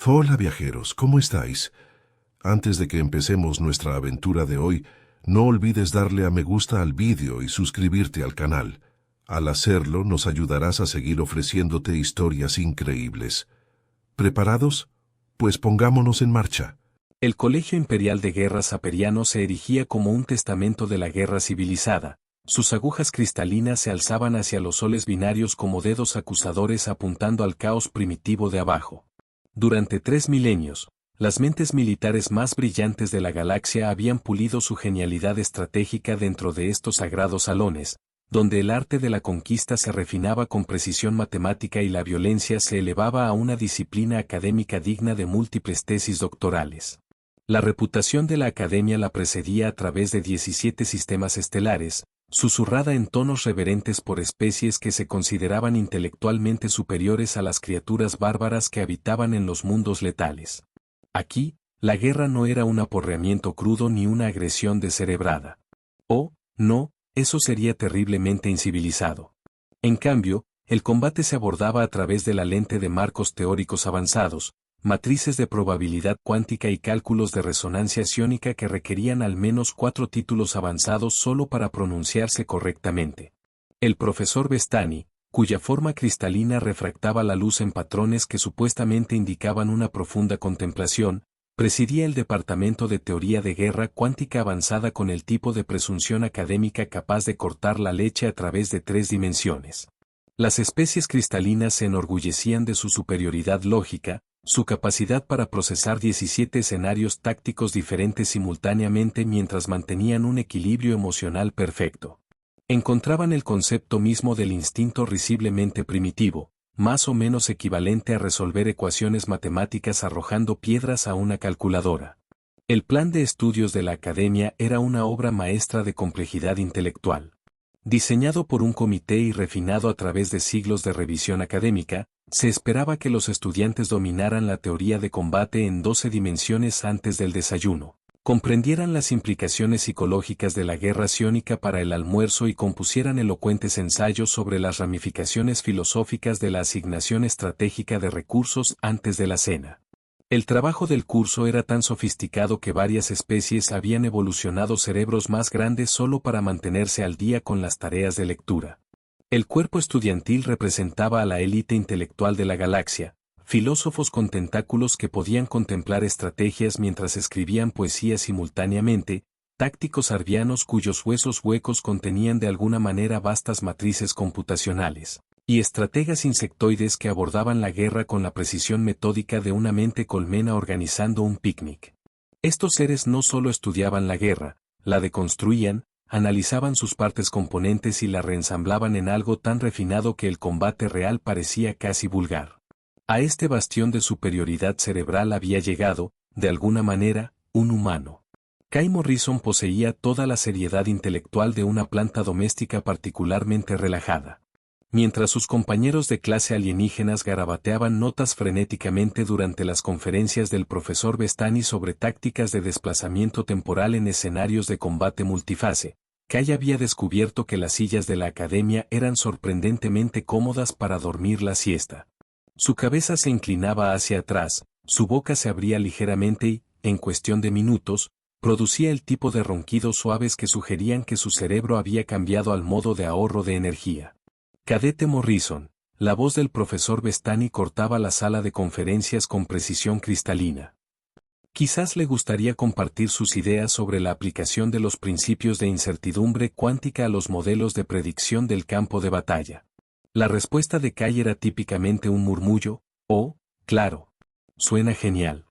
Hola viajeros, ¿cómo estáis? Antes de que empecemos nuestra aventura de hoy, no olvides darle a me gusta al vídeo y suscribirte al canal. Al hacerlo, nos ayudarás a seguir ofreciéndote historias increíbles. ¿Preparados? Pues pongámonos en marcha. El Colegio Imperial de Guerra Saperiano se erigía como un testamento de la guerra civilizada. Sus agujas cristalinas se alzaban hacia los soles binarios como dedos acusadores apuntando al caos primitivo de abajo. Durante 3 milenios, las mentes militares más brillantes de la galaxia habían pulido su genialidad estratégica dentro de estos sagrados salones, donde el arte de la conquista se refinaba con precisión matemática y la violencia se elevaba a una disciplina académica digna de múltiples tesis doctorales. La reputación de la academia la precedía a través de 17 sistemas estelares, susurrada en tonos reverentes por especies que se consideraban intelectualmente superiores a las criaturas bárbaras que habitaban en los mundos letales. Aquí, la guerra no era un aporreamiento crudo ni una agresión descerebrada. Oh, no, eso sería terriblemente incivilizado. En cambio, el combate se abordaba a través de la lente de marcos teóricos avanzados, matrices de probabilidad cuántica y cálculos de resonancia sionónica que requerían al menos 4 títulos avanzados solo para pronunciarse correctamente. El profesor Vestani, cuya forma cristalina refractaba la luz en patrones que supuestamente indicaban una profunda contemplación, presidía el Departamento de Teoría de Guerra Cuántica Avanzada con el tipo de presunción académica capaz de cortar la leche a través de 3 dimensiones. Las especies cristalinas se enorgullecían de su superioridad lógica, su capacidad para procesar 17 escenarios tácticos diferentes simultáneamente mientras mantenían un equilibrio emocional perfecto. Encontraban el concepto mismo del instinto risiblemente primitivo, más o menos equivalente a resolver ecuaciones matemáticas arrojando piedras a una calculadora. El plan de estudios de la academia era una obra maestra de complejidad intelectual. Diseñado por un comité y refinado a través de siglos de revisión académica, se esperaba que los estudiantes dominaran la teoría de combate en 12 dimensiones antes del desayuno, comprendieran las implicaciones psicológicas de la guerra sionónica para el almuerzo y compusieran elocuentes ensayos sobre las ramificaciones filosóficas de la asignación estratégica de recursos antes de la cena. El trabajo del curso era tan sofisticado que varias especies habían evolucionado cerebros más grandes solo para mantenerse al día con las tareas de lectura. El cuerpo estudiantil representaba a la élite intelectual de la galaxia, filósofos con tentáculos que podían contemplar estrategias mientras escribían poesía simultáneamente, tácticos arbianos cuyos huesos huecos contenían de alguna manera vastas matrices computacionales, y estrategas insectoides que abordaban la guerra con la precisión metódica de una mente colmena organizando un picnic. Estos seres no solo estudiaban la guerra, la deconstruían, analizaban sus partes componentes y la reensamblaban en algo tan refinado que el combate real parecía casi vulgar. A este bastión de superioridad cerebral había llegado, de alguna manera, un humano. Kai Morrison poseía toda la seriedad intelectual de una planta doméstica particularmente relajada. Mientras sus compañeros de clase alienígenas garabateaban notas frenéticamente durante las conferencias del profesor Vestani sobre tácticas de desplazamiento temporal en escenarios de combate multifase, Kai había descubierto que las sillas de la academia eran sorprendentemente cómodas para dormir la siesta. Su cabeza se inclinaba hacia atrás, su boca se abría ligeramente y, en cuestión de minutos, producía el tipo de ronquidos suaves que sugerían que su cerebro había cambiado al modo de ahorro de energía. Cadete Morrison, la voz del profesor Vestani cortaba la sala de conferencias con precisión cristalina. Quizás le gustaría compartir sus ideas sobre la aplicación de los principios de incertidumbre cuántica a los modelos de predicción del campo de batalla. La respuesta de Kai era típicamente un murmullo, oh, claro. Suena genial.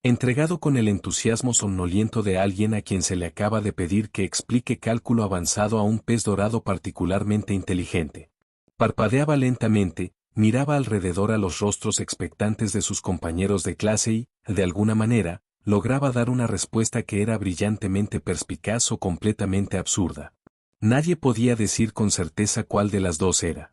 Entregado con el entusiasmo somnoliento de alguien a quien se le acaba de pedir que explique cálculo avanzado a un pez dorado particularmente inteligente. Parpadeaba lentamente, miraba alrededor a los rostros expectantes de sus compañeros de clase y, de alguna manera, lograba dar una respuesta que era brillantemente perspicaz o completamente absurda. Nadie podía decir con certeza cuál de las dos era.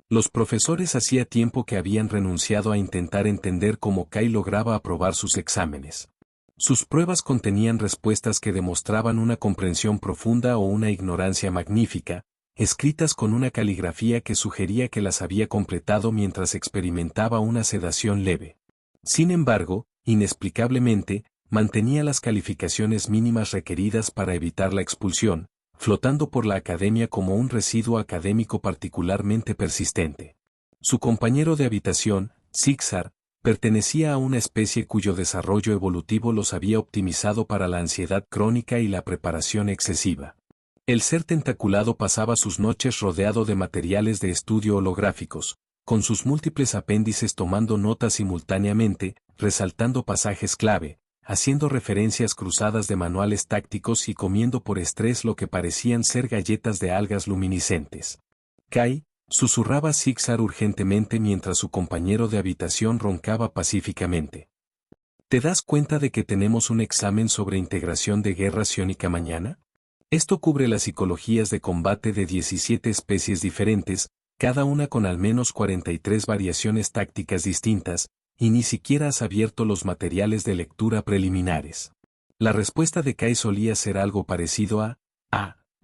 Los profesores hacía tiempo que habían renunciado a intentar entender cómo Kai lograba aprobar sus exámenes. Sus pruebas contenían respuestas que demostraban una comprensión profunda o una ignorancia magnífica, escritas con una caligrafía que sugería que las había completado mientras experimentaba una sedación leve. Sin embargo, inexplicablemente, mantenía las calificaciones mínimas requeridas para evitar la expulsión, flotando por la academia como un residuo académico particularmente persistente. Su compañero de habitación, Zixar, pertenecía a una especie cuyo desarrollo evolutivo los había optimizado para la ansiedad crónica y la preparación excesiva. El ser tentaculado pasaba sus noches rodeado de materiales de estudio holográficos, con sus múltiples apéndices tomando notas simultáneamente, resaltando pasajes clave, haciendo referencias cruzadas de manuales tácticos y comiendo por estrés lo que parecían ser galletas de algas luminiscentes. Kai, susurraba Zixar urgentemente mientras su compañero de habitación roncaba pacíficamente. ¿Te das cuenta de que tenemos un examen sobre integración de guerra psiónica mañana? Esto cubre las psicologías de combate de 17 especies diferentes, cada una con al menos 43 variaciones tácticas distintas, y ni siquiera has abierto los materiales de lectura preliminares. La respuesta de Kai solía ser algo parecido a,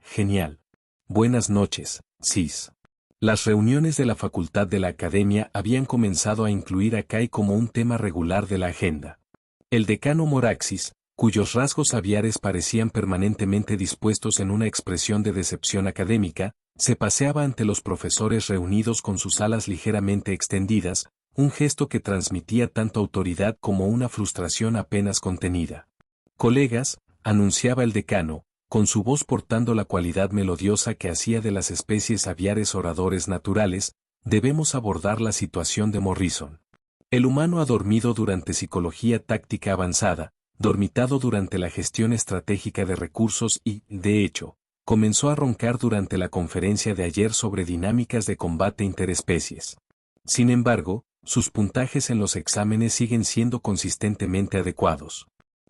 genial. Buenas noches, Sis. Las reuniones de la facultad de la academia habían comenzado a incluir a Kai como un tema regular de la agenda. El decano Moraxis, cuyos rasgos aviares parecían permanentemente dispuestos en una expresión de decepción académica, se paseaba ante los profesores reunidos con sus alas ligeramente extendidas, un gesto que transmitía tanto autoridad como una frustración apenas contenida. Colegas, anunciaba el decano, con su voz portando la cualidad melodiosa que hacía de las especies aviares oradores naturales, debemos abordar la situación de Morrison. El humano ha dormido durante psicología táctica avanzada, dormitado durante la gestión estratégica de recursos y, de hecho, comenzó a roncar durante la conferencia de ayer sobre dinámicas de combate interespecies. Sin embargo, sus puntajes en los exámenes siguen siendo consistentemente adecuados.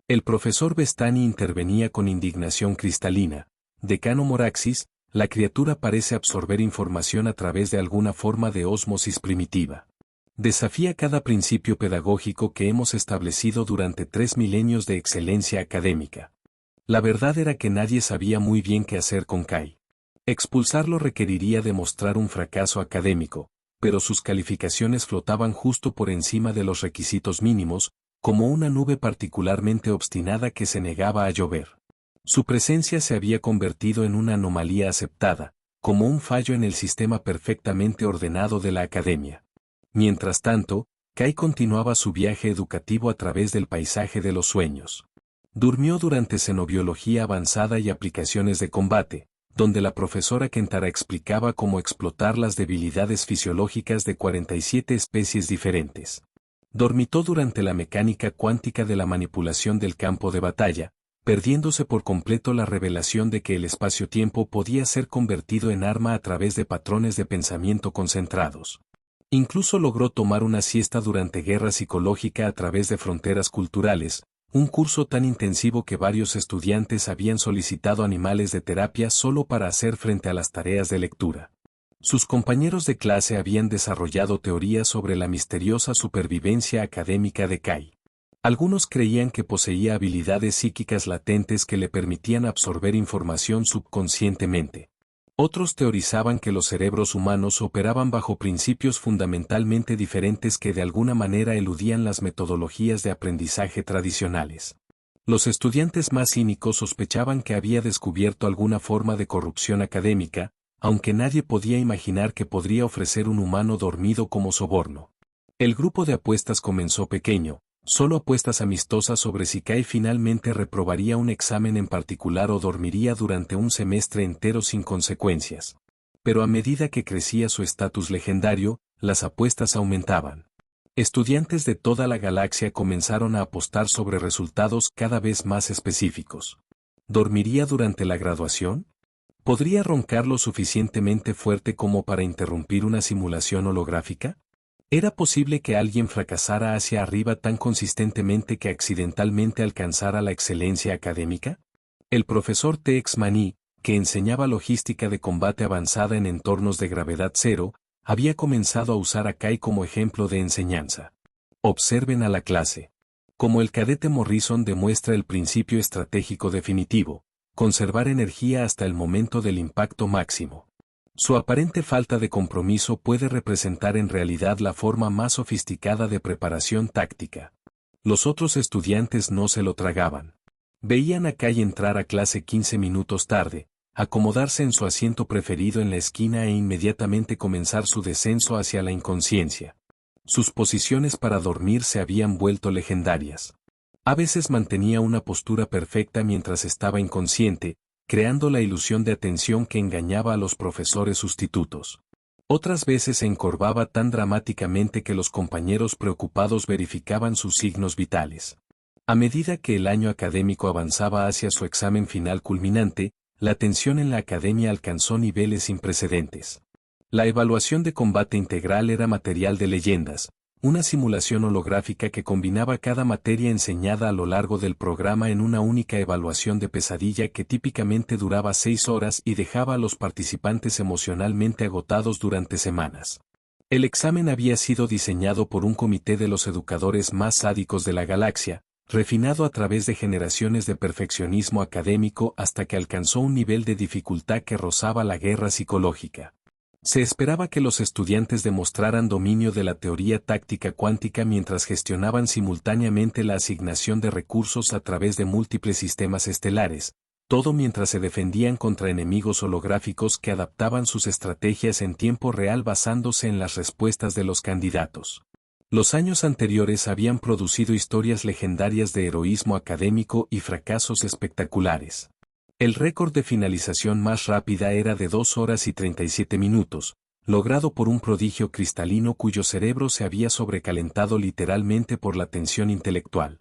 El profesor Vestani intervenía con indignación cristalina. Decano Moraxis, la criatura parece absorber información a través de alguna forma de ósmosis primitiva. Desafía cada principio pedagógico que hemos establecido durante 3 milenios de excelencia académica. La verdad era que nadie sabía muy bien qué hacer con Kai. Expulsarlo requeriría demostrar un fracaso académico, pero sus calificaciones flotaban justo por encima de los requisitos mínimos, como una nube particularmente obstinada que se negaba a llover. Su presencia se había convertido en una anomalía aceptada, como un fallo en el sistema perfectamente ordenado de la academia. Mientras tanto, Kai continuaba su viaje educativo a través del paisaje de los sueños. Durmió durante xenobiología avanzada y aplicaciones de combate, donde la profesora Kentara explicaba cómo explotar las debilidades fisiológicas de 47 especies diferentes. Dormitó durante la mecánica cuántica de la manipulación del campo de batalla, perdiéndose por completo la revelación de que el espacio-tiempo podía ser convertido en arma a través de patrones de pensamiento concentrados. Incluso logró tomar una siesta durante guerra psicológica a través de fronteras culturales, un curso tan intensivo que varios estudiantes habían solicitado animales de terapia solo para hacer frente a las tareas de lectura. Sus compañeros de clase habían desarrollado teorías sobre la misteriosa supervivencia académica de Kai. Algunos creían que poseía habilidades psíquicas latentes que le permitían absorber información subconscientemente. Otros teorizaban que los cerebros humanos operaban bajo principios fundamentalmente diferentes que de alguna manera eludían las metodologías de aprendizaje tradicionales. Los estudiantes más cínicos sospechaban que había descubierto alguna forma de corrupción académica, aunque nadie podía imaginar que podría ofrecer un humano dormido como soborno. El grupo de apuestas comenzó pequeño, solo apuestas amistosas sobre si Kai finalmente reprobaría un examen en particular o dormiría durante un semestre entero sin consecuencias. Pero a medida que crecía su estatus legendario, las apuestas aumentaban. Estudiantes de toda la galaxia comenzaron a apostar sobre resultados cada vez más específicos. ¿Dormiría durante la graduación? ¿Podría roncar lo suficientemente fuerte como para interrumpir una simulación holográfica? ¿Era posible que alguien fracasara hacia arriba tan consistentemente que accidentalmente alcanzara la excelencia académica? El profesor Tex Maní, que enseñaba logística de combate avanzada en entornos de gravedad cero, había comenzado a usar a Kai como ejemplo de enseñanza. Observen a la clase. Como el cadete Morrison demuestra el principio estratégico definitivo, conservar energía hasta el momento del impacto máximo. Su aparente falta de compromiso puede representar en realidad la forma más sofisticada de preparación táctica. Los otros estudiantes no se lo tragaban. Veían a Kai entrar a clase 15 minutos tarde, acomodarse en su asiento preferido en la esquina e inmediatamente comenzar su descenso hacia la inconsciencia. Sus posiciones para dormir se habían vuelto legendarias. A veces mantenía una postura perfecta mientras estaba inconsciente, creando la ilusión de atención que engañaba a los profesores sustitutos. Otras veces se encorvaba tan dramáticamente que los compañeros preocupados verificaban sus signos vitales. A medida que el año académico avanzaba hacia su examen final culminante, la tensión en la academia alcanzó niveles sin precedentes. La evaluación de combate integral era material de leyendas, una simulación holográfica que combinaba cada materia enseñada a lo largo del programa en una única evaluación de pesadilla que típicamente duraba 6 horas y dejaba a los participantes emocionalmente agotados durante semanas. El examen había sido diseñado por un comité de los educadores más sádicos de la galaxia, refinado a través de generaciones de perfeccionismo académico hasta que alcanzó un nivel de dificultad que rozaba la guerra psicológica. Se esperaba que los estudiantes demostraran dominio de la teoría táctica cuántica mientras gestionaban simultáneamente la asignación de recursos a través de múltiples sistemas estelares, todo mientras se defendían contra enemigos holográficos que adaptaban sus estrategias en tiempo real basándose en las respuestas de los candidatos. Los años anteriores habían producido historias legendarias de heroísmo académico y fracasos espectaculares. El récord de finalización más rápida era de 2 horas y 37 minutos, logrado por un prodigio cristalino cuyo cerebro se había sobrecalentado literalmente por la tensión intelectual.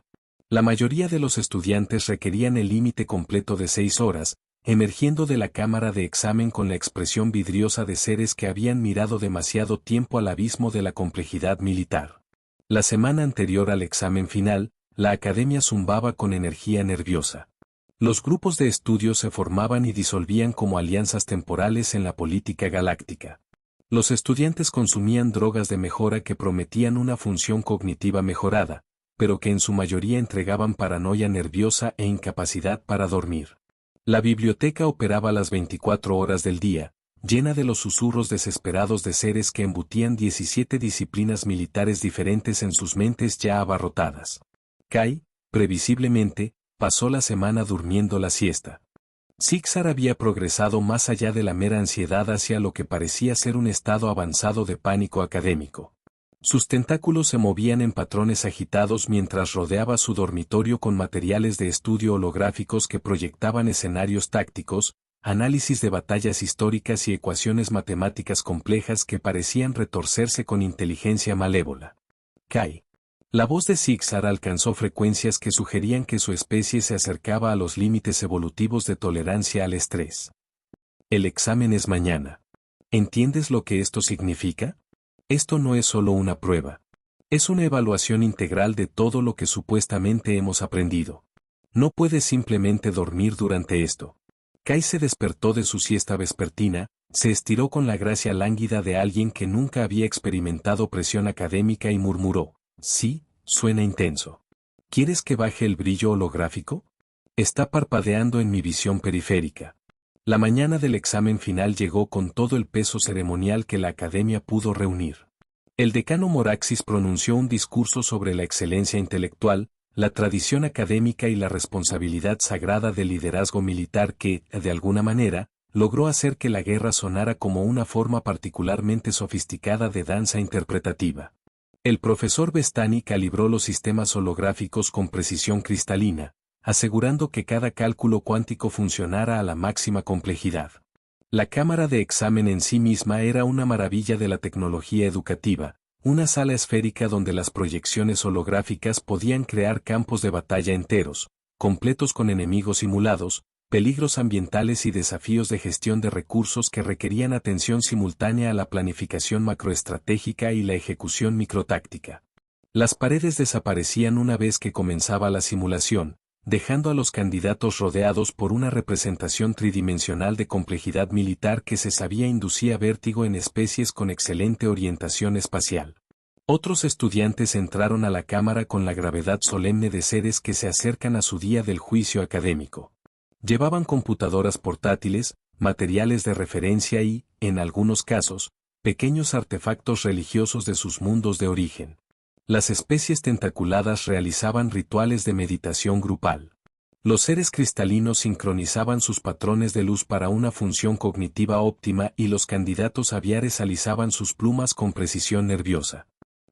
La mayoría de los estudiantes requerían el límite completo de 6 horas, emergiendo de la cámara de examen con la expresión vidriosa de seres que habían mirado demasiado tiempo al abismo de la complejidad militar. La semana anterior al examen final, la academia zumbaba con energía nerviosa. Los grupos de estudio se formaban y disolvían como alianzas temporales en la política galáctica. Los estudiantes consumían drogas de mejora que prometían una función cognitiva mejorada, pero que en su mayoría entregaban paranoia nerviosa e incapacidad para dormir. La biblioteca operaba las 24 horas del día, llena de los susurros desesperados de seres que embutían 17 disciplinas militares diferentes en sus mentes ya abarrotadas. Kai, previsiblemente, pasó la semana durmiendo la siesta. Zixar había progresado más allá de la mera ansiedad hacia lo que parecía ser un estado avanzado de pánico académico. Sus tentáculos se movían en patrones agitados mientras rodeaba su dormitorio con materiales de estudio holográficos que proyectaban escenarios tácticos, análisis de batallas históricas y ecuaciones matemáticas complejas que parecían retorcerse con inteligencia malévola. Kai. La voz de Zixar alcanzó frecuencias que sugerían que su especie se acercaba a los límites evolutivos de tolerancia al estrés. El examen es mañana. ¿Entiendes lo que esto significa? Esto no es solo una prueba. Es una evaluación integral de todo lo que supuestamente hemos aprendido. No puedes simplemente dormir durante esto. Kai se despertó de su siesta vespertina, se estiró con la gracia lánguida de alguien que nunca había experimentado presión académica y murmuró: sí, suena intenso. ¿Quieres que baje el brillo holográfico? Está parpadeando en mi visión periférica. La mañana del examen final llegó con todo el peso ceremonial que la academia pudo reunir. El decano Moraxis pronunció un discurso sobre la excelencia intelectual, la tradición académica y la responsabilidad sagrada del liderazgo militar que, de alguna manera, logró hacer que la guerra sonara como una forma particularmente sofisticada de danza interpretativa. El profesor Vestani calibró los sistemas holográficos con precisión cristalina, asegurando que cada cálculo cuántico funcionara a la máxima complejidad. La cámara de examen en sí misma era una maravilla de la tecnología educativa, una sala esférica donde las proyecciones holográficas podían crear campos de batalla enteros, completos con enemigos simulados, peligros ambientales y desafíos de gestión de recursos que requerían atención simultánea a la planificación macroestratégica y la ejecución microtáctica. Las paredes desaparecían una vez que comenzaba la simulación, dejando a los candidatos rodeados por una representación tridimensional de complejidad militar que se sabía inducía vértigo en especies con excelente orientación espacial. Otros estudiantes entraron a la cámara con la gravedad solemne de seres que se acercan a su día del juicio académico. Llevaban computadoras portátiles, materiales de referencia y, en algunos casos, pequeños artefactos religiosos de sus mundos de origen. Las especies tentaculadas realizaban rituales de meditación grupal. Los seres cristalinos sincronizaban sus patrones de luz para una función cognitiva óptima y los candidatos aviares alisaban sus plumas con precisión nerviosa.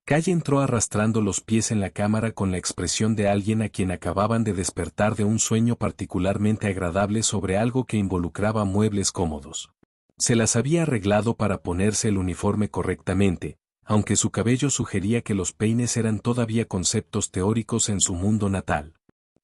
Kay entró arrastrando los pies en la cámara con la expresión de alguien a quien acababan de despertar de un sueño particularmente agradable sobre algo que involucraba muebles cómodos. Se las había arreglado para ponerse el uniforme correctamente, aunque su cabello sugería que los peines eran todavía conceptos teóricos en su mundo natal.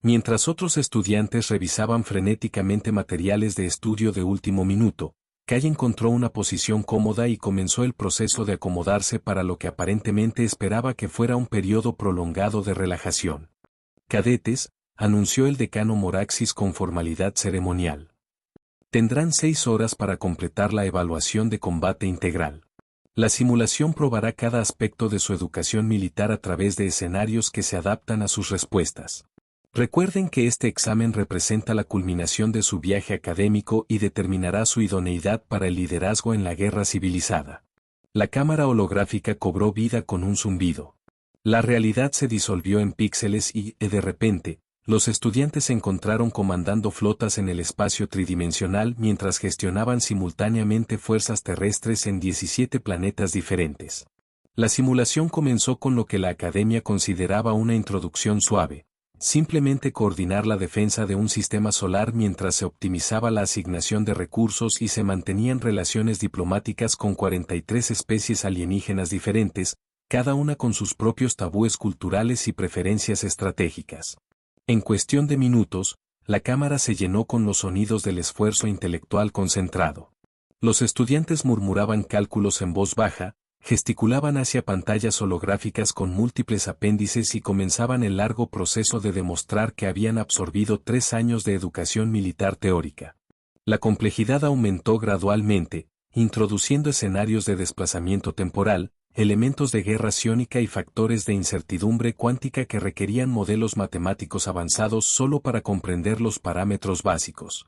Mientras otros estudiantes revisaban frenéticamente materiales de estudio de último minuto, Kay encontró una posición cómoda y comenzó el proceso de acomodarse para lo que aparentemente esperaba que fuera un periodo prolongado de relajación. «Cadetes», anunció el decano Moraxis con formalidad ceremonial. «Tendrán 6 horas para completar la evaluación de combate integral. La simulación probará cada aspecto de su educación militar a través de escenarios que se adaptan a sus respuestas. Recuerden que este examen representa la culminación de su viaje académico y determinará su idoneidad para el liderazgo en la guerra civilizada». La cámara holográfica cobró vida con un zumbido. La realidad se disolvió en píxeles y, de repente, los estudiantes se encontraron comandando flotas en el espacio tridimensional mientras gestionaban simultáneamente fuerzas terrestres en 17 planetas diferentes. La simulación comenzó con lo que la Academia consideraba una introducción suave. Simplemente coordinar la defensa de un sistema solar mientras se optimizaba la asignación de recursos y se mantenían relaciones diplomáticas con 43 especies alienígenas diferentes, cada una con sus propios tabúes culturales y preferencias estratégicas. En cuestión de minutos, la cámara se llenó con los sonidos del esfuerzo intelectual concentrado. Los estudiantes murmuraban cálculos en voz baja, gesticulaban hacia pantallas holográficas con múltiples apéndices y comenzaban el largo proceso de demostrar que habían absorbido 3 años de educación militar teórica. La complejidad aumentó gradualmente, introduciendo escenarios de desplazamiento temporal, elementos de guerra psiónica y factores de incertidumbre cuántica que requerían modelos matemáticos avanzados solo para comprender los parámetros básicos.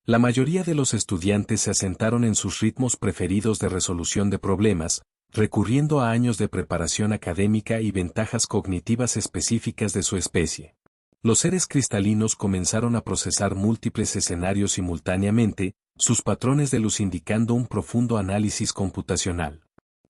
La mayoría de los estudiantes se asentaron en sus ritmos preferidos de resolución de problemas, recurriendo a años de preparación académica y ventajas cognitivas específicas de su especie. Los seres cristalinos comenzaron a procesar múltiples escenarios simultáneamente, sus patrones de luz indicando un profundo análisis computacional.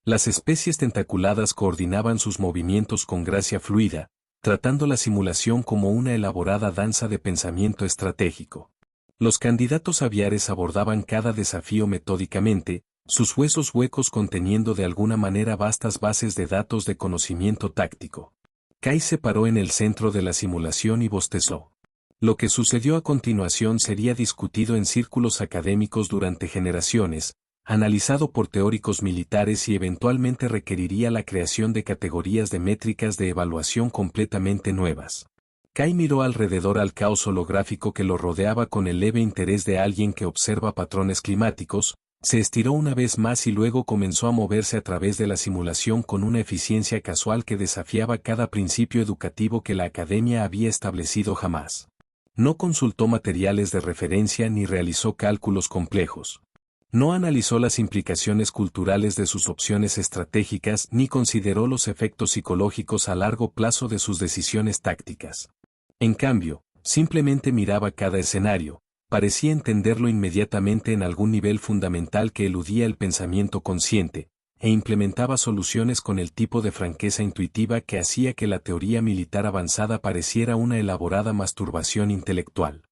Las especies tentaculadas coordinaban sus movimientos con gracia fluida, tratando la simulación como una elaborada danza de pensamiento estratégico. Los candidatos aviares abordaban cada desafío metódicamente, sus huesos huecos conteniendo de alguna manera vastas bases de datos de conocimiento táctico. Kay se paró en el centro de la simulación y bostezó. Lo que sucedió a continuación sería discutido en círculos académicos durante generaciones, analizado por teóricos militares y eventualmente requeriría la creación de categorías de métricas de evaluación completamente nuevas. Kay miró alrededor al caos holográfico que lo rodeaba con el leve interés de alguien que observa patrones climáticos, se estiró una vez más y luego comenzó a moverse a través de la simulación con una eficiencia casual que desafiaba cada principio educativo que la Academia había establecido jamás. No consultó materiales de referencia ni realizó cálculos complejos. No analizó las implicaciones culturales de sus opciones estratégicas ni consideró los efectos psicológicos a largo plazo de sus decisiones tácticas. En cambio, simplemente miraba cada escenario, parecía entenderlo inmediatamente en algún nivel fundamental que eludía el pensamiento consciente, e implementaba soluciones con el tipo de franqueza intuitiva que hacía que la teoría militar avanzada pareciera una elaborada masturbación intelectual.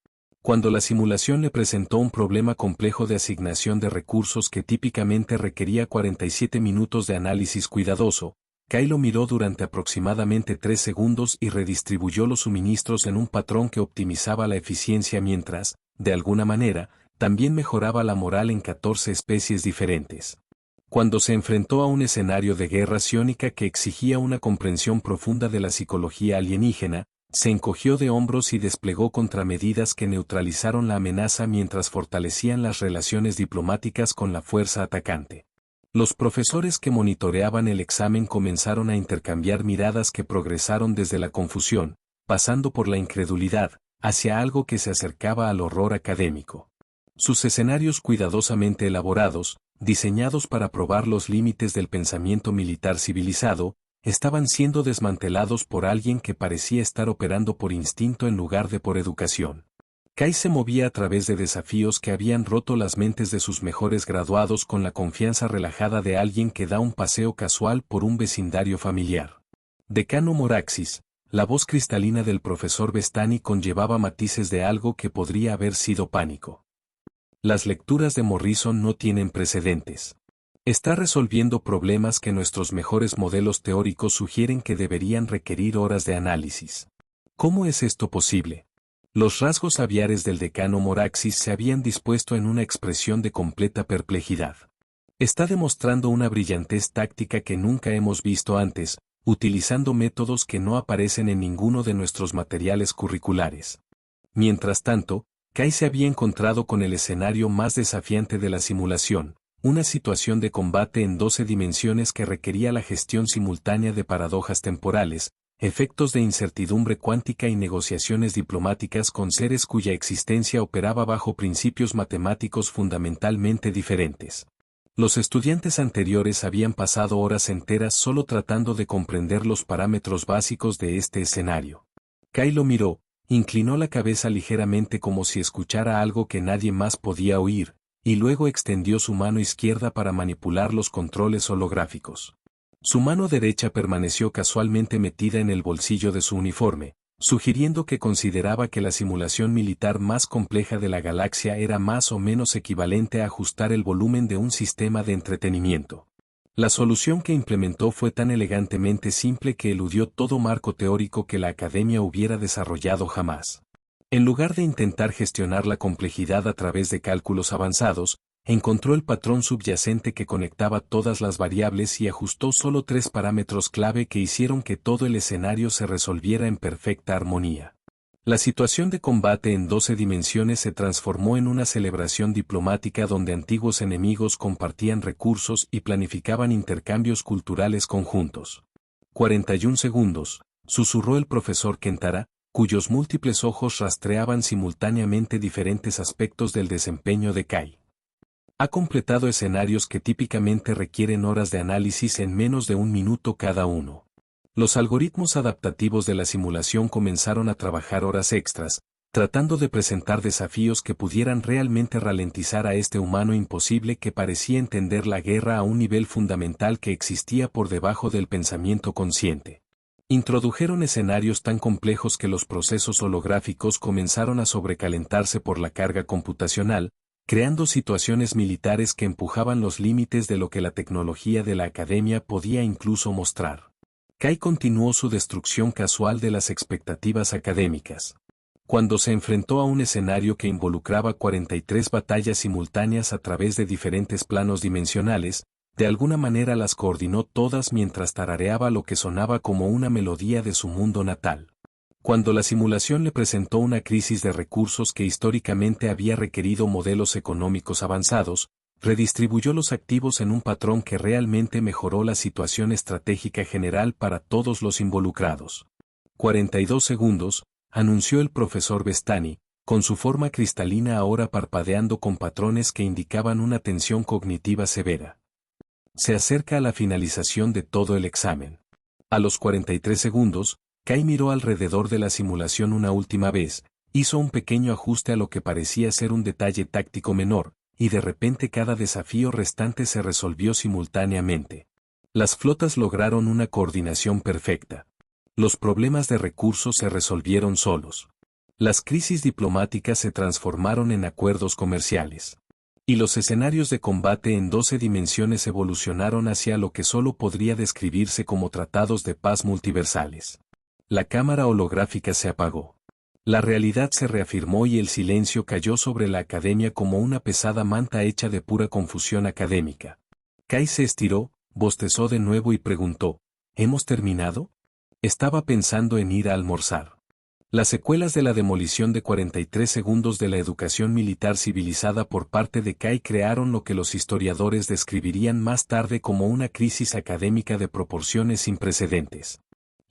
Cuando la simulación le presentó un problema complejo de asignación de recursos que típicamente requería 47 minutos de análisis cuidadoso, Kay lo miró durante aproximadamente 3 segundos y redistribuyó los suministros en un patrón que optimizaba la eficiencia mientras, de alguna manera, también mejoraba la moral en 14 especies diferentes. Cuando se enfrentó a un escenario de guerra psiónica que exigía una comprensión profunda de la psicología alienígena, se encogió de hombros y desplegó contramedidas que neutralizaron la amenaza mientras fortalecían las relaciones diplomáticas con la fuerza atacante. Los profesores que monitoreaban el examen comenzaron a intercambiar miradas que progresaron desde la confusión, pasando por la incredulidad, hacia algo que se acercaba al horror académico. Sus escenarios cuidadosamente elaborados, diseñados para probar los límites del pensamiento militar civilizado, estaban siendo desmantelados por alguien que parecía estar operando por instinto en lugar de por educación. Kai se movía a través de desafíos que habían roto las mentes de sus mejores graduados con la confianza relajada de alguien que da un paseo casual por un vecindario familiar. Decano Moraxis, la voz cristalina del profesor Vestani conllevaba matices de algo que podría haber sido pánico. Las lecturas de Morrison no tienen precedentes. Está resolviendo problemas que nuestros mejores modelos teóricos sugieren que deberían requerir horas de análisis. ¿Cómo es esto posible? Los rasgos aviares del decano Moraxis se habían dispuesto en una expresión de completa perplejidad. Está demostrando una brillantez táctica que nunca hemos visto antes, utilizando métodos que no aparecen en ninguno de nuestros materiales curriculares. Mientras tanto, Kai se había encontrado con el escenario más desafiante de la simulación, una situación de combate en 12 dimensiones que requería la gestión simultánea de paradojas temporales, efectos de incertidumbre cuántica y negociaciones diplomáticas con seres cuya existencia operaba bajo principios matemáticos fundamentalmente diferentes. Los estudiantes anteriores habían pasado horas enteras solo tratando de comprender los parámetros básicos de este escenario. Kai lo miró, inclinó la cabeza ligeramente como si escuchara algo que nadie más podía oír, y luego extendió su mano izquierda para manipular los controles holográficos. Su mano derecha permaneció casualmente metida en el bolsillo de su uniforme, sugiriendo que consideraba que la simulación militar más compleja de la galaxia era más o menos equivalente a ajustar el volumen de un sistema de entretenimiento. La solución que implementó fue tan elegantemente simple que eludió todo marco teórico que la academia hubiera desarrollado jamás. En lugar de intentar gestionar la complejidad a través de cálculos avanzados, encontró el patrón subyacente que conectaba todas las variables y ajustó solo 3 parámetros clave que hicieron que todo el escenario se resolviera en perfecta armonía. La situación de combate en 12 dimensiones se transformó en una celebración diplomática donde antiguos enemigos compartían recursos y planificaban intercambios culturales conjuntos. 41 segundos, susurró el profesor Kentara, cuyos múltiples ojos rastreaban simultáneamente diferentes aspectos del desempeño de Kai. Ha completado escenarios que típicamente requieren horas de análisis en menos de un minuto cada uno. Los algoritmos adaptativos de la simulación comenzaron a trabajar horas extras, tratando de presentar desafíos que pudieran realmente ralentizar a este humano imposible que parecía entender la guerra a un nivel fundamental que existía por debajo del pensamiento consciente. Introdujeron escenarios tan complejos que los procesos holográficos comenzaron a sobrecalentarse por la carga computacional, creando situaciones militares que empujaban los límites de lo que la tecnología de la academia podía incluso mostrar. Kai continuó su destrucción casual de las expectativas académicas. Cuando se enfrentó a un escenario que involucraba 43 batallas simultáneas a través de diferentes planos dimensionales, de alguna manera las coordinó todas mientras tarareaba lo que sonaba como una melodía de su mundo natal. Cuando la simulación le presentó una crisis de recursos que históricamente había requerido modelos económicos avanzados, redistribuyó los activos en un patrón que realmente mejoró la situación estratégica general para todos los involucrados. 42 segundos, anunció el profesor Vestani, con su forma cristalina ahora parpadeando con patrones que indicaban una tensión cognitiva severa. Se acerca a la finalización de todo el examen. A los 43 segundos, Kai miró alrededor de la simulación una última vez, hizo un pequeño ajuste a lo que parecía ser un detalle táctico menor, y de repente cada desafío restante se resolvió simultáneamente. Las flotas lograron una coordinación perfecta. Los problemas de recursos se resolvieron solos. Las crisis diplomáticas se transformaron en acuerdos comerciales. Y los escenarios de combate en 12 dimensiones evolucionaron hacia lo que solo podría describirse como tratados de paz multiversales. La cámara holográfica se apagó. La realidad se reafirmó y el silencio cayó sobre la academia como una pesada manta hecha de pura confusión académica. Kai se estiró, bostezó de nuevo y preguntó, ¿hemos terminado? Estaba pensando en ir a almorzar. Las secuelas de la demolición de 43 segundos de la educación militar civilizada por parte de Kai crearon lo que los historiadores describirían más tarde como una crisis académica de proporciones sin precedentes.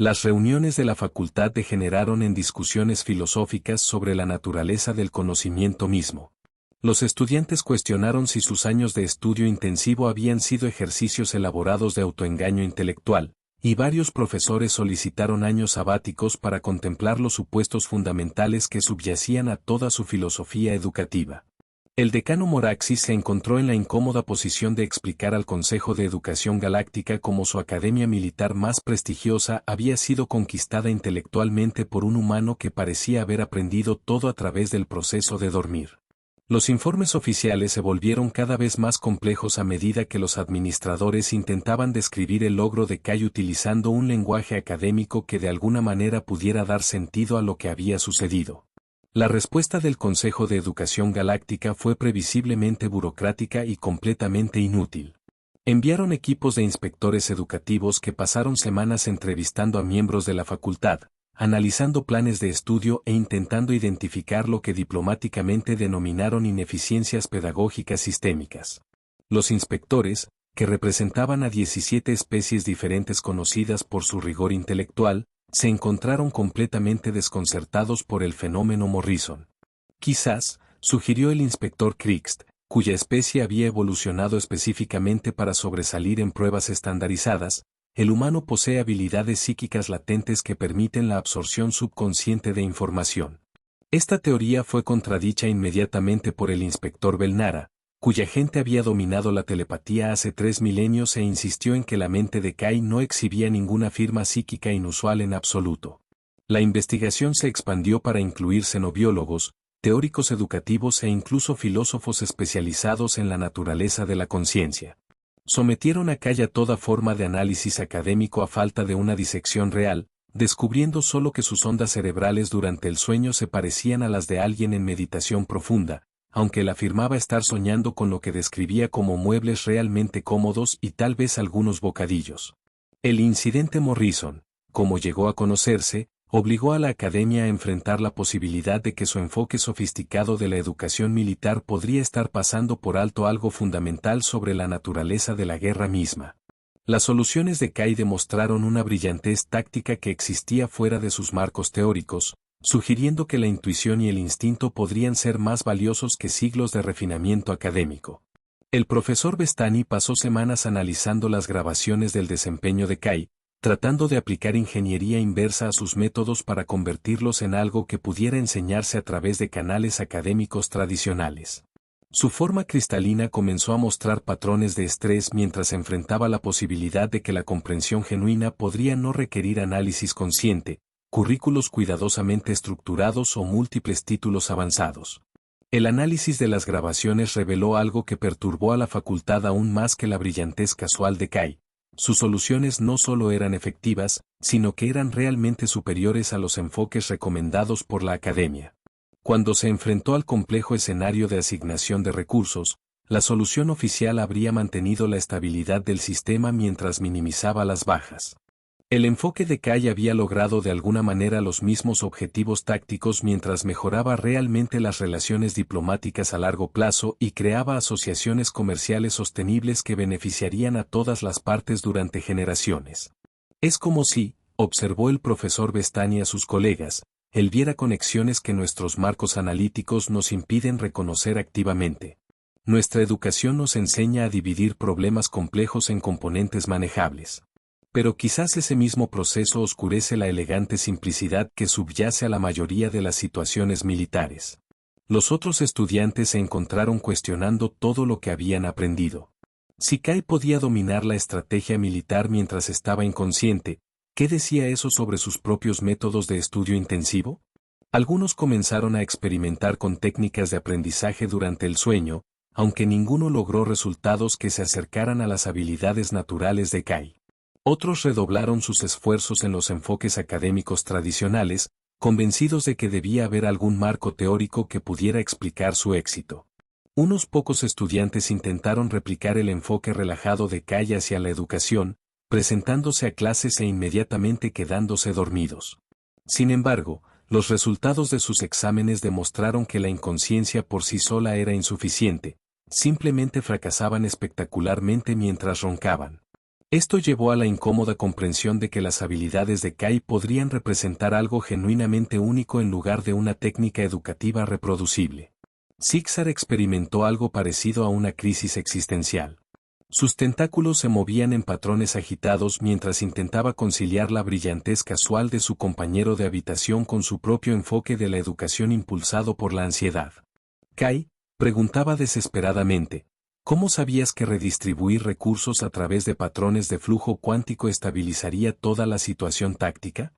Las reuniones de la facultad degeneraron en discusiones filosóficas sobre la naturaleza del conocimiento mismo. Los estudiantes cuestionaron si sus años de estudio intensivo habían sido ejercicios elaborados de autoengaño intelectual, y varios profesores solicitaron años sabáticos para contemplar los supuestos fundamentales que subyacían a toda su filosofía educativa. El decano Moraxis se encontró en la incómoda posición de explicar al Consejo de Educación Galáctica cómo su academia militar más prestigiosa había sido conquistada intelectualmente por un humano que parecía haber aprendido todo a través del proceso de dormir. Los informes oficiales se volvieron cada vez más complejos a medida que los administradores intentaban describir el logro de Kai utilizando un lenguaje académico que de alguna manera pudiera dar sentido a lo que había sucedido. La respuesta del Consejo de Educación Galáctica fue previsiblemente burocrática y completamente inútil. Enviaron equipos de inspectores educativos que pasaron semanas entrevistando a miembros de la facultad, analizando planes de estudio e intentando identificar lo que diplomáticamente denominaron ineficiencias pedagógicas sistémicas. Los inspectores, que representaban a 17 especies diferentes conocidas por su rigor intelectual, se encontraron completamente desconcertados por el fenómeno Morrison. Quizás, sugirió el inspector Krixt, cuya especie había evolucionado específicamente para sobresalir en pruebas estandarizadas, el humano posee habilidades psíquicas latentes que permiten la absorción subconsciente de información. Esta teoría fue contradicha inmediatamente por el inspector Belnara, cuya gente había dominado la telepatía hace 3 milenios e insistió en que la mente de Kai no exhibía ninguna firma psíquica inusual en absoluto. La investigación se expandió para incluir xenobiólogos, teóricos educativos e incluso filósofos especializados en la naturaleza de la conciencia. Sometieron a Kai a toda forma de análisis académico a falta de una disección real, descubriendo solo que sus ondas cerebrales durante el sueño se parecían a las de alguien en meditación profunda, aunque él afirmaba estar soñando con lo que describía como muebles realmente cómodos y tal vez algunos bocadillos. El incidente Morrison, como llegó a conocerse, obligó a la academia a enfrentar la posibilidad de que su enfoque sofisticado de la educación militar podría estar pasando por alto algo fundamental sobre la naturaleza de la guerra misma. Las soluciones de Kai demostraron una brillantez táctica que existía fuera de sus marcos teóricos, sugiriendo que la intuición y el instinto podrían ser más valiosos que siglos de refinamiento académico. El profesor Bestani pasó semanas analizando las grabaciones del desempeño de Kai, tratando de aplicar ingeniería inversa a sus métodos para convertirlos en algo que pudiera enseñarse a través de canales académicos tradicionales. Su forma cristalina comenzó a mostrar patrones de estrés mientras enfrentaba la posibilidad de que la comprensión genuina podría no requerir análisis consciente, currículos cuidadosamente estructurados o múltiples títulos avanzados. El análisis de las grabaciones reveló algo que perturbó a la facultad aún más que la brillantez casual de Kai. Sus soluciones no solo eran efectivas, sino que eran realmente superiores a los enfoques recomendados por la academia. Cuando se enfrentó al complejo escenario de asignación de recursos, la solución oficial habría mantenido la estabilidad del sistema mientras minimizaba las bajas. El enfoque de Kai había logrado de alguna manera los mismos objetivos tácticos mientras mejoraba realmente las relaciones diplomáticas a largo plazo y creaba asociaciones comerciales sostenibles que beneficiarían a todas las partes durante generaciones. Es como si, observó el profesor Bestani a sus colegas, él viera conexiones que nuestros marcos analíticos nos impiden reconocer activamente. Nuestra educación nos enseña a dividir problemas complejos en componentes manejables. Pero quizás ese mismo proceso oscurece la elegante simplicidad que subyace a la mayoría de las situaciones militares. Los otros estudiantes se encontraron cuestionando todo lo que habían aprendido. Si Kai podía dominar la estrategia militar mientras estaba inconsciente, ¿qué decía eso sobre sus propios métodos de estudio intensivo? Algunos comenzaron a experimentar con técnicas de aprendizaje durante el sueño, aunque ninguno logró resultados que se acercaran a las habilidades naturales de Kai. Otros redoblaron sus esfuerzos en los enfoques académicos tradicionales, convencidos de que debía haber algún marco teórico que pudiera explicar su éxito. Unos pocos estudiantes intentaron replicar el enfoque relajado de Kai hacia la educación, presentándose a clases e inmediatamente quedándose dormidos. Sin embargo, los resultados de sus exámenes demostraron que la inconsciencia por sí sola era insuficiente, simplemente fracasaban espectacularmente mientras roncaban. Esto llevó a la incómoda comprensión de que las habilidades de Kai podrían representar algo genuinamente único en lugar de una técnica educativa reproducible. Cíxar experimentó algo parecido a una crisis existencial. Sus tentáculos se movían en patrones agitados mientras intentaba conciliar la brillantez casual de su compañero de habitación con su propio enfoque de la educación impulsado por la ansiedad. Kai, preguntaba desesperadamente, ¿cómo sabías que redistribuir recursos a través de patrones de flujo cuántico estabilizaría toda la situación táctica?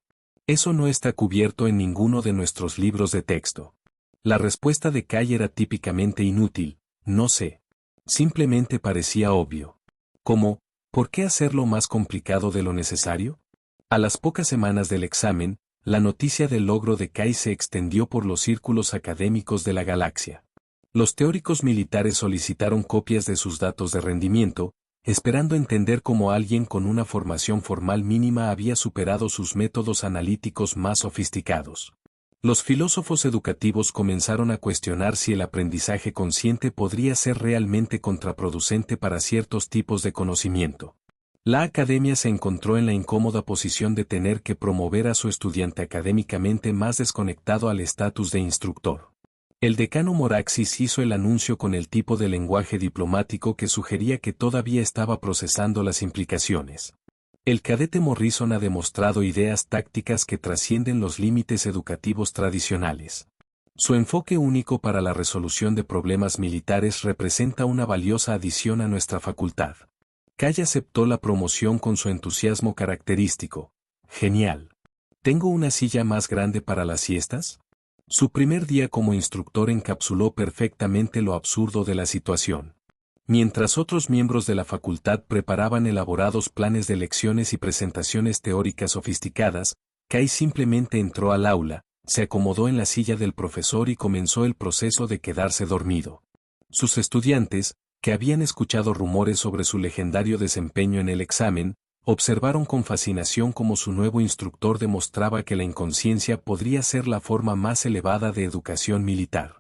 Eso no está cubierto en ninguno de nuestros libros de texto. La respuesta de Kai era típicamente inútil, no sé. Simplemente parecía obvio. ¿Cómo? ¿Por qué hacerlo más complicado de lo necesario? A las pocas semanas del examen, la noticia del logro de Kai se extendió por los círculos académicos de la galaxia. Los teóricos militares solicitaron copias de sus datos de rendimiento, esperando entender cómo alguien con una formación formal mínima había superado sus métodos analíticos más sofisticados. Los filósofos educativos comenzaron a cuestionar si el aprendizaje consciente podría ser realmente contraproducente para ciertos tipos de conocimiento. La academia se encontró en la incómoda posición de tener que promover a su estudiante académicamente más desconectado al estatus de instructor. El decano Moraxis hizo el anuncio con el tipo de lenguaje diplomático que sugería que todavía estaba procesando las implicaciones. El cadete Morrison ha demostrado ideas tácticas que trascienden los límites educativos tradicionales. Su enfoque único para la resolución de problemas militares representa una valiosa adición a nuestra facultad. Kai aceptó la promoción con su entusiasmo característico. Genial. ¿Tengo una silla más grande para las siestas? Su primer día como instructor encapsuló perfectamente lo absurdo de la situación. Mientras otros miembros de la facultad preparaban elaborados planes de lecciones y presentaciones teóricas sofisticadas, Kai simplemente entró al aula, se acomodó en la silla del profesor y comenzó el proceso de quedarse dormido. Sus estudiantes, que habían escuchado rumores sobre su legendario desempeño en el examen, observaron con fascinación cómo su nuevo instructor demostraba que la inconsciencia podría ser la forma más elevada de educación militar.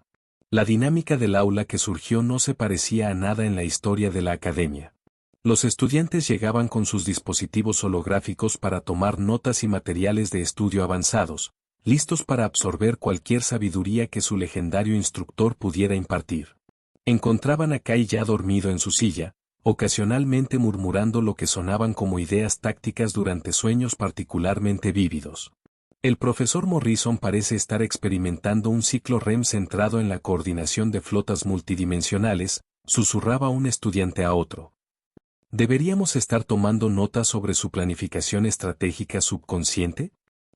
La dinámica del aula que surgió no se parecía a nada en la historia de la academia. Los estudiantes llegaban con sus dispositivos holográficos para tomar notas y materiales de estudio avanzados, listos para absorber cualquier sabiduría que su legendario instructor pudiera impartir. Encontraban a Kai ya dormido en su silla, ocasionalmente murmurando lo que sonaban como ideas tácticas durante sueños particularmente vívidos. El profesor Morrison parece estar experimentando un ciclo REM centrado en la coordinación de flotas multidimensionales, susurraba un estudiante a otro. ¿Deberíamos estar tomando notas sobre su planificación estratégica subconsciente?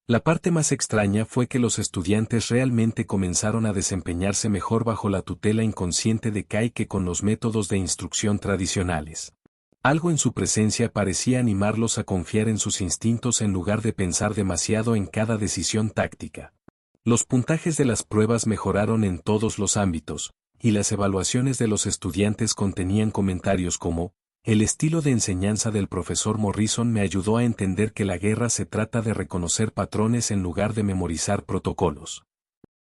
La parte más extraña fue que los estudiantes realmente comenzaron a desempeñarse mejor bajo la tutela inconsciente de Kai que con los métodos de instrucción tradicionales. Algo en su presencia parecía animarlos a confiar en sus instintos en lugar de pensar demasiado en cada decisión táctica. Los puntajes de las pruebas mejoraron en todos los ámbitos, y las evaluaciones de los estudiantes contenían comentarios como, el estilo de enseñanza del profesor Morrison me ayudó a entender que la guerra se trata de reconocer patrones en lugar de memorizar protocolos.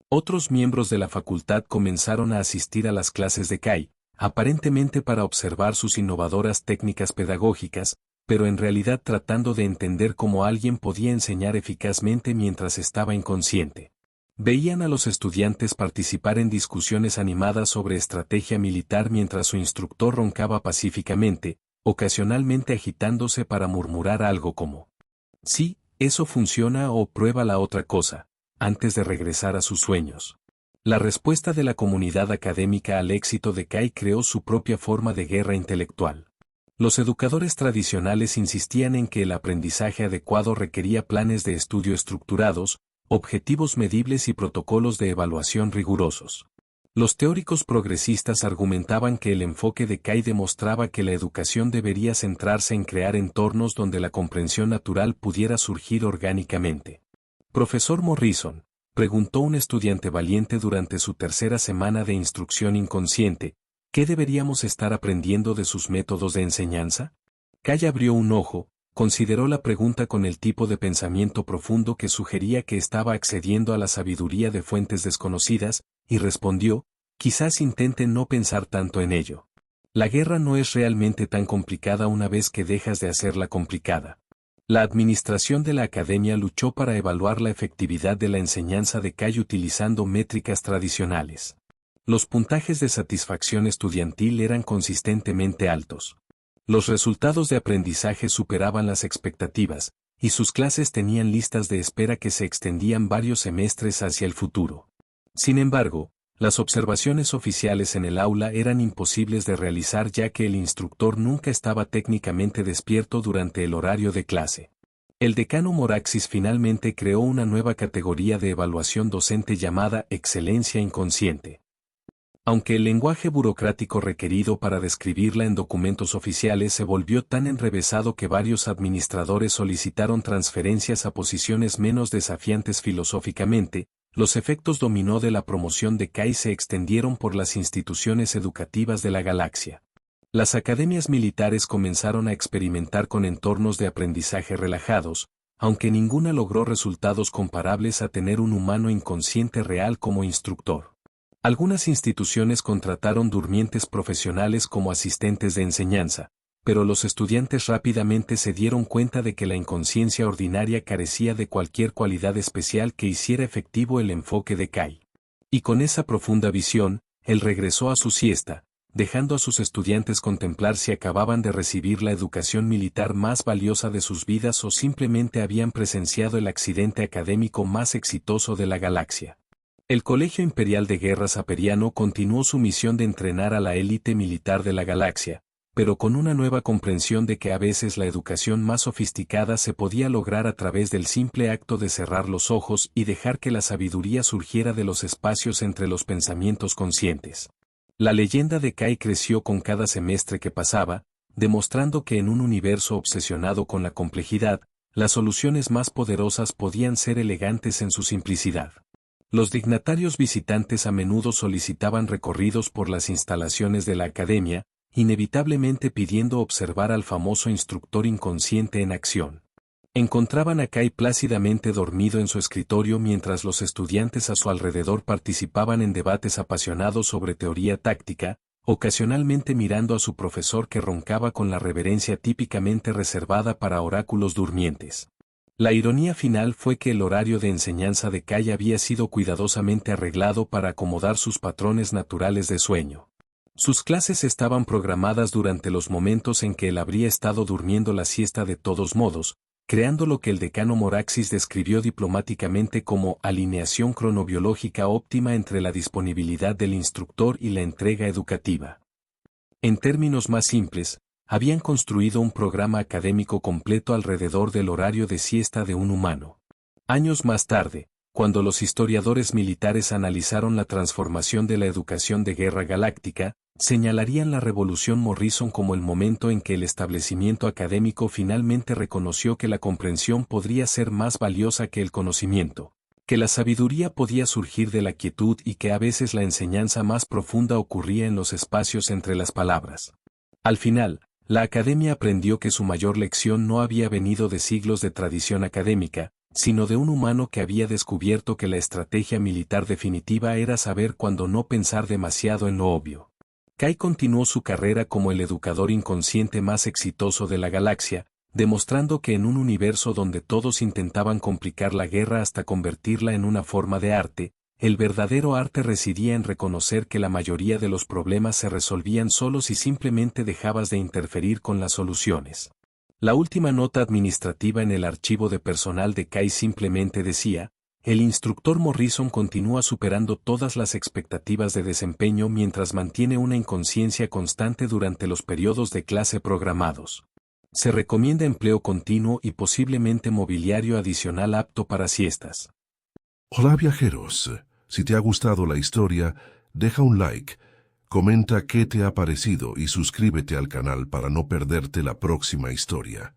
Otros miembros de la facultad comenzaron a asistir a las clases de Kai, aparentemente para observar sus innovadoras técnicas pedagógicas, pero en realidad tratando de entender cómo alguien podía enseñar eficazmente mientras estaba inconsciente. Veían a los estudiantes participar en discusiones animadas sobre estrategia militar mientras su instructor roncaba pacíficamente, ocasionalmente agitándose para murmurar algo como: sí, eso funciona o prueba la otra cosa, antes de regresar a sus sueños. La respuesta de la comunidad académica al éxito de Kai creó su propia forma de guerra intelectual. Los educadores tradicionales insistían en que el aprendizaje adecuado requería planes de estudio estructurados, objetivos medibles y protocolos de evaluación rigurosos. Los teóricos progresistas argumentaban que el enfoque de Kai demostraba que la educación debería centrarse en crear entornos donde la comprensión natural pudiera surgir orgánicamente. Profesor Morrison, preguntó un estudiante valiente durante su tercera semana de instrucción inconsciente, ¿qué deberíamos estar aprendiendo de sus métodos de enseñanza? Kai abrió un ojo, consideró la pregunta con el tipo de pensamiento profundo que sugería que estaba accediendo a la sabiduría de fuentes desconocidas, y respondió, quizás intente no pensar tanto en ello. La guerra no es realmente tan complicada una vez que dejas de hacerla complicada. La administración de la academia luchó para evaluar la efectividad de la enseñanza de Kai utilizando métricas tradicionales. Los puntajes de satisfacción estudiantil eran consistentemente altos. Los resultados de aprendizaje superaban las expectativas, y sus clases tenían listas de espera que se extendían varios semestres hacia el futuro. Sin embargo, las observaciones oficiales en el aula eran imposibles de realizar ya que el instructor nunca estaba técnicamente despierto durante el horario de clase. El decano Moraxis finalmente creó una nueva categoría de evaluación docente llamada excelencia inconsciente. Aunque el lenguaje burocrático requerido para describirla en documentos oficiales se volvió tan enrevesado que varios administradores solicitaron transferencias a posiciones menos desafiantes filosóficamente, los efectos dominó de la promoción de Kai se extendieron por las instituciones educativas de la galaxia. Las academias militares comenzaron a experimentar con entornos de aprendizaje relajados, aunque ninguna logró resultados comparables a tener un humano inconsciente real como instructor. Algunas instituciones contrataron durmientes profesionales como asistentes de enseñanza, pero los estudiantes rápidamente se dieron cuenta de que la inconsciencia ordinaria carecía de cualquier cualidad especial que hiciera efectivo el enfoque de Kai. Y con esa profunda visión, él regresó a su siesta, dejando a sus estudiantes contemplar si acababan de recibir la educación militar más valiosa de sus vidas o simplemente habían presenciado el accidente académico más exitoso de la galaxia. El Colegio Imperial de Guerras Aperiano continuó su misión de entrenar a la élite militar de la galaxia, pero con una nueva comprensión de que a veces la educación más sofisticada se podía lograr a través del simple acto de cerrar los ojos y dejar que la sabiduría surgiera de los espacios entre los pensamientos conscientes. La leyenda de Kai creció con cada semestre que pasaba, demostrando que en un universo obsesionado con la complejidad, las soluciones más poderosas podían ser elegantes en su simplicidad. Los dignatarios visitantes a menudo solicitaban recorridos por las instalaciones de la academia, inevitablemente pidiendo observar al famoso instructor inconsciente en acción. Encontraban a Kai plácidamente dormido en su escritorio mientras los estudiantes a su alrededor participaban en debates apasionados sobre teoría táctica, ocasionalmente mirando a su profesor que roncaba con la reverencia típicamente reservada para oráculos durmientes. La ironía final fue que el horario de enseñanza de Kai había sido cuidadosamente arreglado para acomodar sus patrones naturales de sueño. Sus clases estaban programadas durante los momentos en que él habría estado durmiendo la siesta de todos modos, creando lo que el decano Moraxis describió diplomáticamente como alineación cronobiológica óptima entre la disponibilidad del instructor y la entrega educativa. En términos más simples, habían construido un programa académico completo alrededor del horario de siesta de un humano. Años más tarde, cuando los historiadores militares analizaron la transformación de la educación de guerra galáctica, señalarían la Revolución Morrison como el momento en que el establecimiento académico finalmente reconoció que la comprensión podría ser más valiosa que el conocimiento, que la sabiduría podía surgir de la quietud y que a veces la enseñanza más profunda ocurría en los espacios entre las palabras. Al final, la academia aprendió que su mayor lección no había venido de siglos de tradición académica, sino de un humano que había descubierto que la estrategia militar definitiva era saber cuándo no pensar demasiado en lo obvio. Kai continuó su carrera como el educador inconsciente más exitoso de la galaxia, demostrando que en un universo donde todos intentaban complicar la guerra hasta convertirla en una forma de arte, el verdadero arte residía en reconocer que la mayoría de los problemas se resolvían solos y simplemente dejabas de interferir con las soluciones. La última nota administrativa en el archivo de personal de Kai simplemente decía: el instructor Morrison continúa superando todas las expectativas de desempeño mientras mantiene una inconsciencia constante durante los periodos de clase programados. Se recomienda empleo continuo y posiblemente mobiliario adicional apto para siestas. Hola viajeros, si te ha gustado la historia, deja un like, comenta qué te ha parecido y suscríbete al canal para no perderte la próxima historia.